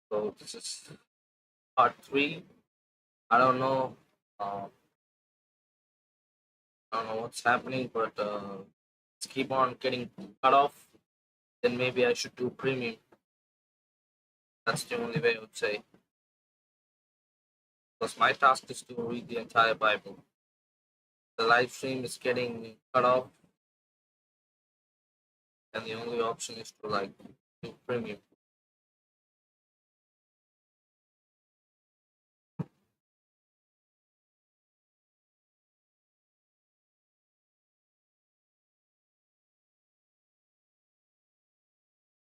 So this is part three. I don't know. Uh, I don't know what's happening, but let's keep on getting cut off. Then maybe I should do premium. That's the only way I would say. Because my task is to read the entire Bible. The live stream is getting cut off, and the only option is to like do premium.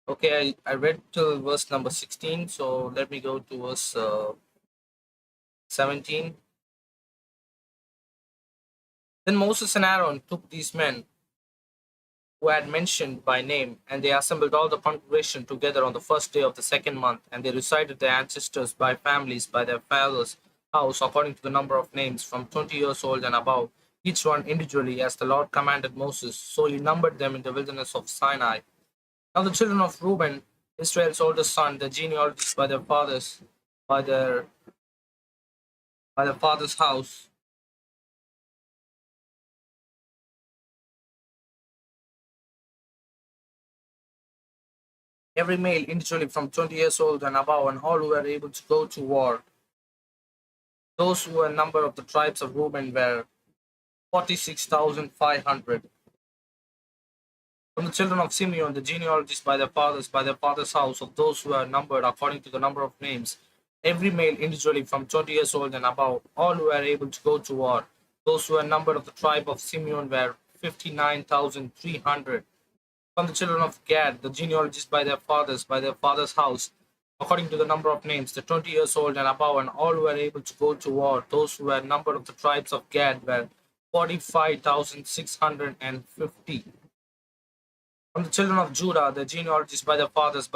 Okay, I read till verse number 16, so let me go to verse 17. Then Moses and Aaron took these men who had mentioned by name, and they assembled all the congregation together on the first day of the second month, and they recited their ancestors by families, by their fathers' house, according to the number of names, from 20 years old and above, each one individually, as the Lord commanded Moses. So he numbered them in the wilderness of Sinai. Now the children of Reuben, Israel's oldest son, their genealogies by their fathers, by their father's house, every male individually from 20 years old and above, and all who were able to go to war. Those who were number of the tribes of Reuben were 46,500. From the children of Simeon, the genealogies by their father's house, of those who are numbered according to the number of names, every male individually from 20 years old and above, all who were able to go to war. Those who were numbered of the tribe of Simeon were 59,300. From the children of Gad, the genealogies by their father's house, according to the number of names, the 20 years old and above, and all who were able to go to war. Those who were numbered of the tribes of Gad were 45,650. From the children of Judah, the genealogies by their father's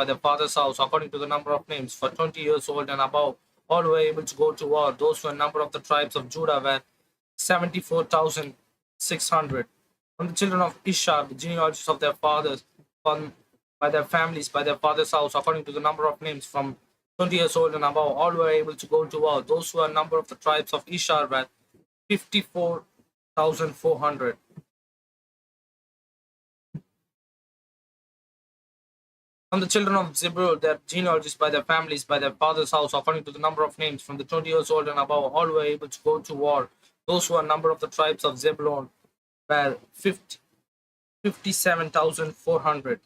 house, according to the number of names, for 20 years old and above, all who were able to go to war. Those who were number of the tribes of Judah were 74,600. From the children of Ishar, the genealogies of their fathers, by their families, by their father's house, according to the number of names, from 20 years old and above, all were able to go to war. Those who are number of the tribes of Ishar were 54,400. From the children of Zebul, their genealogies by their families, by their father's house, according to the number of names, from the 20 years old and above, all were able to go to war. Those who are number of the tribes of Zebulun were 57,400.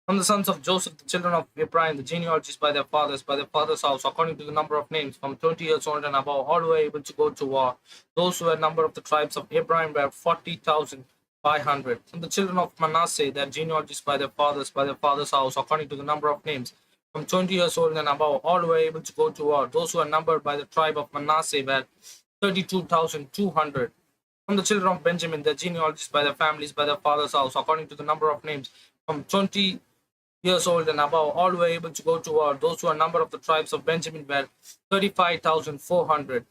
From the sons of Joseph, the children of Ephraim, the genealogies by their father's house, according to the number of names, from 20 years old and above, all were able to go to war. Those who were number of the tribes of Ephraim were 40,500. From the children of Manasseh, their genealogies by their father's house, according to the number of names, from 20 years old and above, all were able to go to war. Those who were numbered by the tribe of Manasseh were 32,200. From the children of Benjamin, their genealogies by their families, by their father's house, according to the number of names, from 20 years old and above, all were able to go to war. Those who are number of the tribes of Benjamin were 35,400.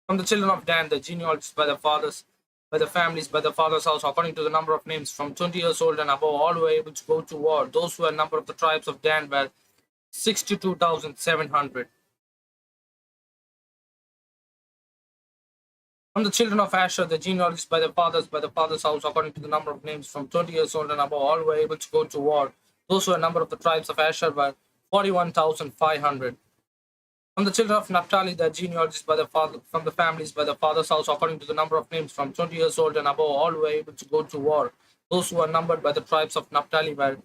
From the children of Dan, the genealogies by their fathers, by their families, by their father's house, according to the number of names, from 20 years old and above, all were able to go to war. Those who are number of the tribes of Dan were 62,700. From the children of Asher, the genealogies by their father's house, according to the number of names, from 20 years old and above, all were able to go to war. Those who were number of the tribes of Asher were 41,500. From the children of Naphtali, their genealogies by from the families by their father's house, according to the number of names, from 20 years old and above, all were able to go to war. Those who were numbered by the tribes of Naphtali were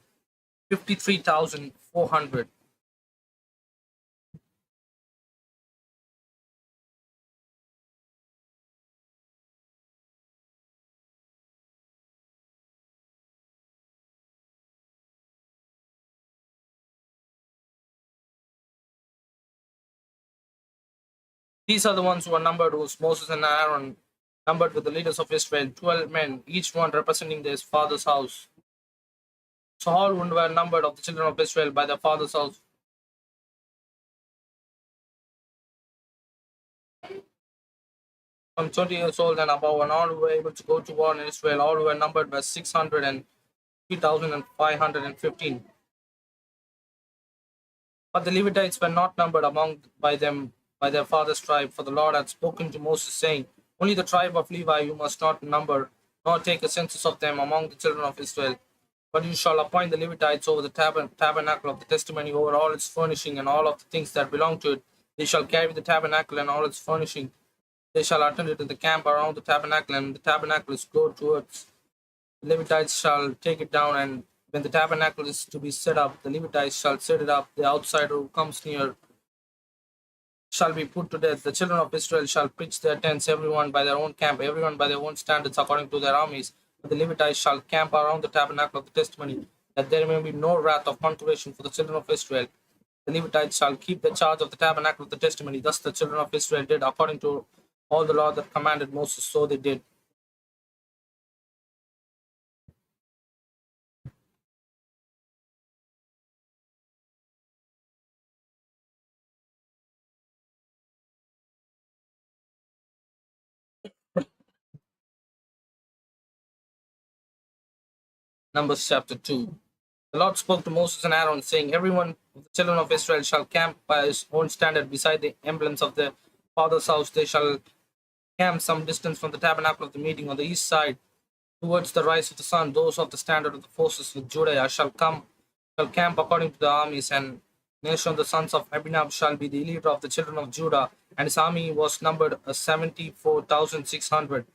53,400. These are the ones who are numbered, whose Moses and Aaron numbered with the leaders of Israel, 12 men, each one representing their father's house. So all who were numbered of the children of Israel by their father's house from 20 years old and above, and all who were able to go to war in Israel, all who were numbered were 603,515. But the Levites were not numbered among by them by their father's tribe, for the Lord had spoken to Moses, saying, only the tribe of Levi you must not number, nor take a census of them among the children of Israel. But you shall appoint the Levites over the tabernacle of the testimony, over all its furnishing and all of the things that belong to it. They shall carry the tabernacle and all its furnishing. They shall attend it in the camp around the tabernacle, and the tabernacle is go towards. The Levites shall take it down, and when the tabernacle is to be set up, the Levites shall set it up. The outsider who comes near shall be put to death. The children of Israel shall pitch their tents, everyone by their own camp, everyone by their own standards, according to their armies. But the Levites shall camp around the tabernacle of the testimony, that there may be no wrath of consolation for the children of Israel. The Levites shall keep the charge of the tabernacle of the testimony. Thus the children of Israel did according to all the law that commanded Moses, so they did. Numbers chapter 2. The Lord spoke to Moses and Aaron, saying, everyone of the children of Israel shall camp by his own standard beside the emblems of their father's house. They shall camp some distance from the tabernacle of the meeting on the east side, towards the rise of the sun. Those of the standard of the forces with Judah shall camp according to the armies, and Nashon the sons of Abinab shall be the leader of the children of Judah, and his army was numbered 74,600.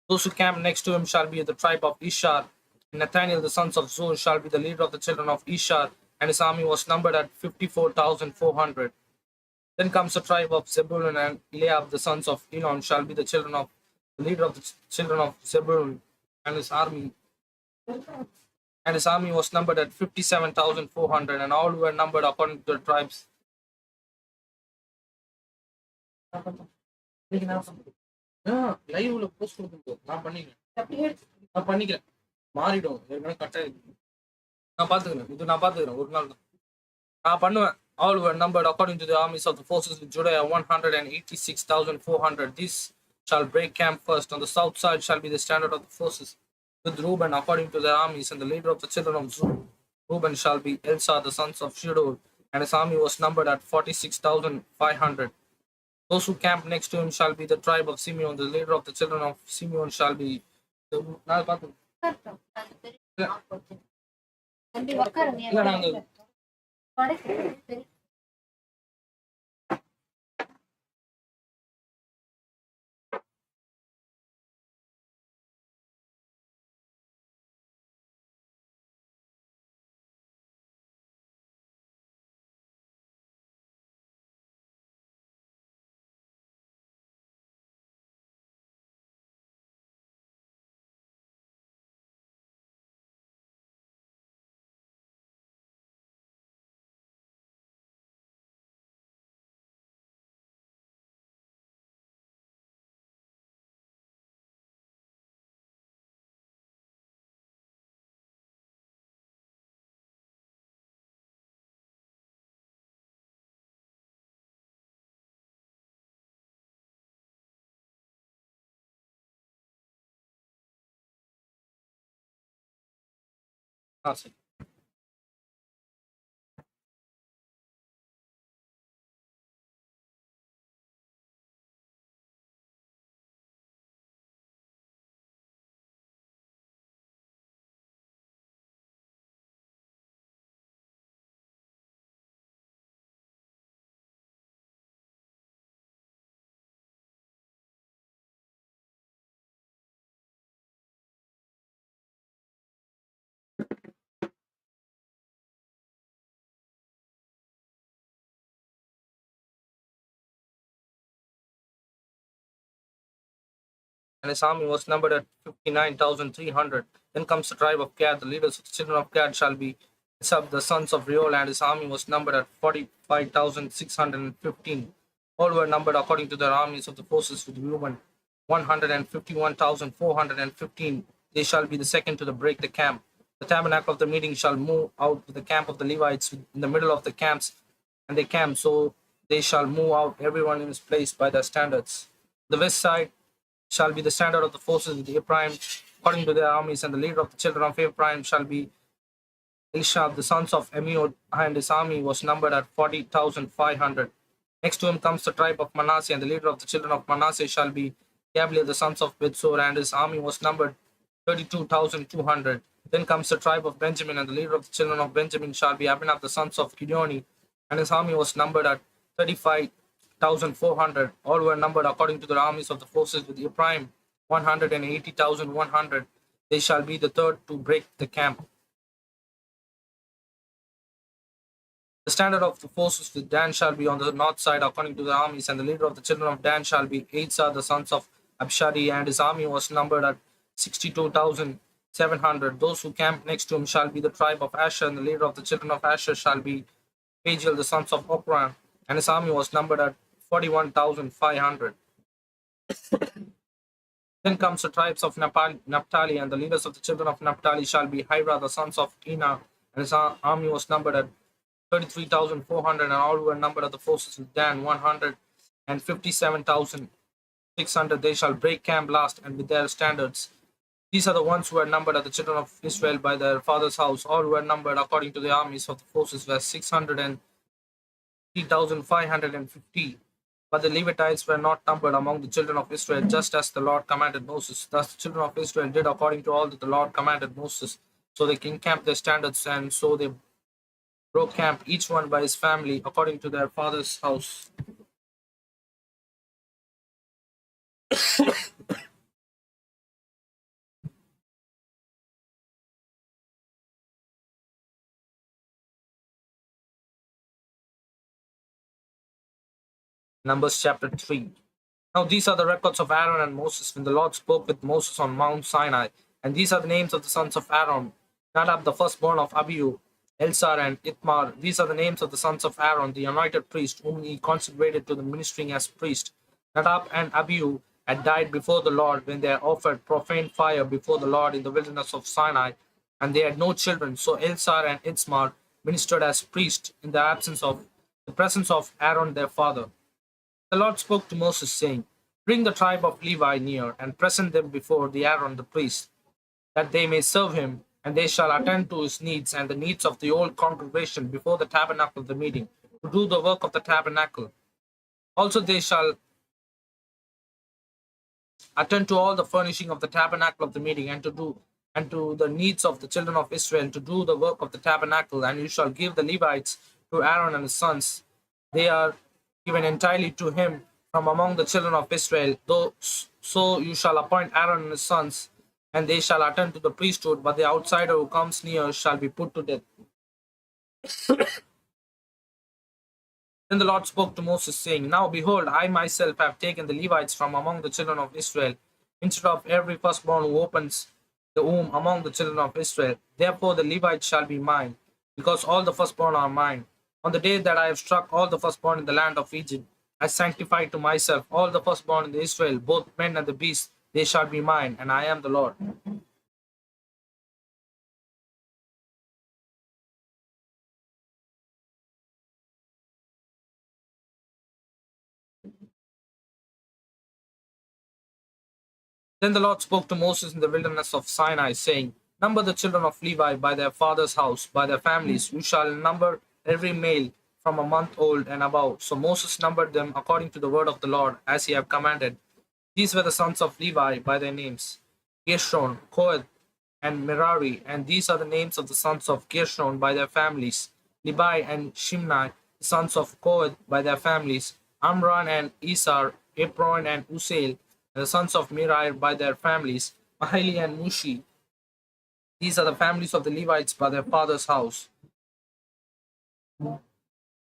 Those who camp next to him shall be of the tribe of Ishar. And Nathaniel the sons of Zur shall be the leader of the children of Ishar, and his army was numbered at 54,400. Then comes the tribe of Zebulun, and Eliab the sons of Elon shall be the leader of the children of Zebulun, and his army was numbered at 57,400, and all were numbered according to the tribes. லைவ்ல post கொடுக்கும் நான் பண்ணிக்கிறேன் மாறிடும் ஏற்கனவே கட்டாயம் நான் பாத்துக்கிறேன் ஒரு நாள் தான் நான் பண்ணுவேன். All were numbered according to the armies of the forces of Judah, 186,400. These shall break camp first. On the south side shall be the standard of the forces with Reuben according to their armies, and the leader of the children of Reuben shall be Elsa the sons of Shedeur, and his army was numbered at 46,500. Those who camp next to him shall be the tribe of Simeon. The leader of the children of Simeon shall be and his army was numbered at 59,300. Then comes the tribe of Gad. The leaders of the children of Gad shall be Sub, the sons of Reol, and his army was numbered at 45,615. All were numbered according to their armies of the forces with Reuben, 151,415. They shall be the second to break the camp. The tabernacle of the meeting shall move out to the camp of the Levites in the middle of the camps, and they camp, so they shall move out everyone in his place by their standards. The west side shall be the standard of the forces with Ephraim according to their armies, and the leader of the children of Ephraim shall be Elishab, the sons of Amiud, and his army was numbered at 40,500. Next to him comes the tribe of Manasseh, and the leader of the children of Manasseh shall be Gabriel, the sons of Bethsur, and his army was numbered 32,200. Then comes the tribe of Benjamin, and the leader of the children of Benjamin shall be Abinab, the sons of Gideoni, and his army was numbered at 35,400. All were numbered according to the armies of the forces with Ephraim, 180,100. They shall be the third to break the camp. The standard of the forces with Dan shall be on the north side according to the armies, and the leader of the children of Dan shall be Asa, the sons of Abshadi, and his army was numbered at 62,700. Those who camp next to him shall be the tribe of Asher, and the leader of the children of Asher shall be Pagiel, the sons of Okran, and his army was numbered at 41,500. Then comes the tribes of Naphtali, and the leaders of the children of Naphtali shall be Hira, the sons of Tina, and his army was numbered at 33,400, and all were numbered of the forces with Dan, 157,600. They shall break camp last, and with their standards. These are the ones who were numbered of the children of Israel by their father's house. All were numbered according to the armies of the forces were 603,550. But the Levites were not numbered among the children of Israel, just as the Lord commanded Moses. Thus the children of Israel did according to all that the Lord commanded Moses. So they encamped their standards, and so they broke camp, each one by his family, according to their father's house. Numbers chapter 3. Now these are the records of Aaron and Moses when the Lord spoke with Moses on Mount Sinai. And these are the names of the sons of Aaron: Nadab, the firstborn of Abihu, Elsar and Itmar. These are the names of the sons of Aaron, the anointed priest, whom he consecrated to the ministering as priest. Nadab and Abihu had died before the Lord when they had offered profane fire before the Lord in the wilderness of Sinai, and they had no children. So Elsar and Itmar ministered as priests in the absence of the presence of Aaron their father. The Lord spoke to Moses, saying, Bring the tribe of Levi near, and present them before the Aaron the priest, that they may serve him, and they shall attend to his needs and the needs of the whole congregation before the tabernacle of the meeting, to do the work of the tabernacle. Also they shall attend to all the furnishing of the tabernacle of the meeting, and to the needs of the children of Israel, to do the work of the tabernacle. And you shall give the Levites to Aaron and his sons. They are given entirely to him from among the children of Israel. So you shall appoint Aaron and his sons, and they shall attend to the priesthood, but the outsider who comes near shall be put to death. Then the Lord spoke to Moses, saying, Now behold, I myself have taken the Levites from among the children of Israel, instead of every firstborn who opens the womb among the children of Israel. Therefore the Levites shall be mine, because all the firstborn are mine. On the day that I have struck all the firstborn in the land of Egypt, I sanctify to myself all the firstborn in Israel, both men and the beasts. They shall be mine, and I am the Lord. Then the Lord spoke to Moses in the wilderness of Sinai, saying, Number the children of Levi by their father's house, by their families. You shall number every male from a month old and above. So Moses numbered them according to the word of the Lord, as he had commanded. These were the sons of Levi by their names: Gershon, Kohath, and Merari. And these are the names of the sons of Gershon by their families: Libai and Shimni, the sons of Kohath by their families: Amram and Isar, Ebron and Usail, and the sons of Merari by their families: Mahili and Mushi. These are the families of the Levites by their father's house.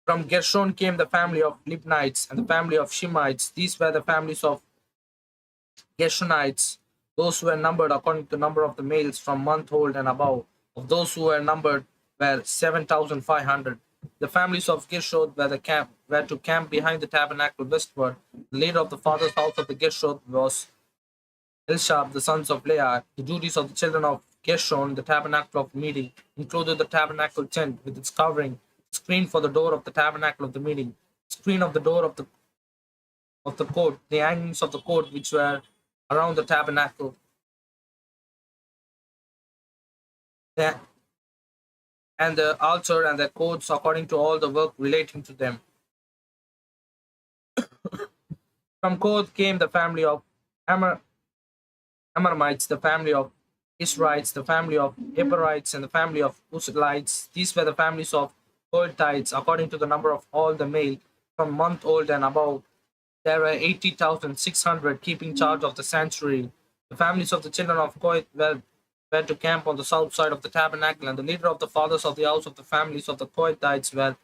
From Gershon came the family of Libnites and the family of Shimites. These were the families of Gershonites, those who were numbered according to the number of the males from month old and above. Of those who were numbered were 7,500. The families of Gershon were to camp behind the tabernacle westward. The leader of the father's house of the Gershon was Elishab, the sons of Leah. The duties of the children of Gershon, the tabernacle of meeting, included the tabernacle tent with its covering, screen for the door of the tabernacle of the meeting, screen of the door of the court, the hangings of the court which were around the tabernacle, the- and the altar and their coats according to all the work relating to them. From Kohath came the family of Amar, Amarmites, the family of Israelites, the family of Eberites, and the family of Uzzites. These were the families of Kohathites, according to the number of all the male from month old and above. There were 80,600 keeping charge of the sanctuary. The families of the children of Kohath were to camp on the south side of the tabernacle, and the leader of the fathers of the house of the families of the Kohathites were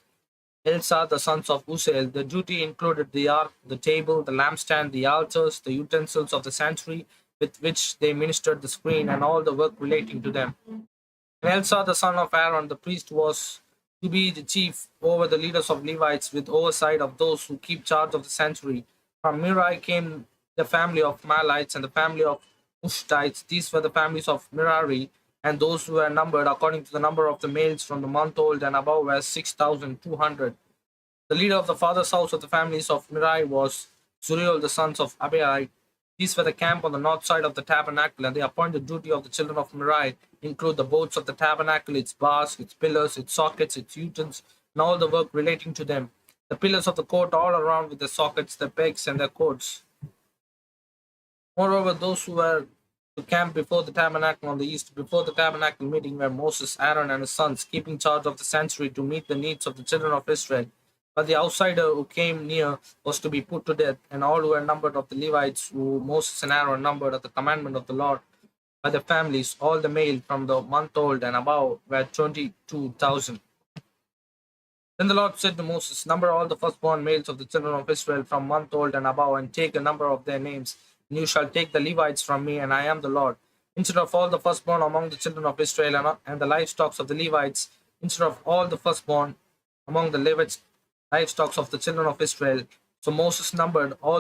Elsa, the sons of Uziel. The duty included the ark, the table, the lampstand, the altars, the utensils of the sanctuary with which they ministered, the screen, and all the work relating to them. And Elsa, the son of Aaron, the priest, was to be the chief over the leaders of Levites with oversight of those who keep charge of the sanctuary. From Merari came the family of Malites and the family of Mushtites. These were the families of Merari, and those who were numbered according to the number of the males from the month old and above were 6,200. The leader of the father's house of the families of Merari was Zuriel, the sons of Abiai. These were the camp on the north side of the tabernacle, and they appointed duty of the children of Merari include the boards of the tabernacle, its bars, its pillars, its sockets, its utensils, and all the work relating to them. The pillars of the court all around with their sockets, their pegs, and their cords. Moreover, those who were to camp before the tabernacle on the east, before the tabernacle meeting, were Moses, Aaron, and his sons, keeping charge of the sanctuary to meet the needs of the children of Israel. But the outsider who came near was to be put to death, and all who were numbered of the Levites, who Moses and Aaron numbered at the commandment of the Lord by their families, all the male from the month old and above, were 22,000. Then the Lord said to Moses, number all the firstborn males of the children of Israel from month old and above, and take a number of their names. And you shall take the Levites from me, and I am the Lord. Instead of all the firstborn among the children of Israel and the livestock of the Levites, instead of all the firstborn among the Levites, livestock of the children of Israel. So Moses numbered all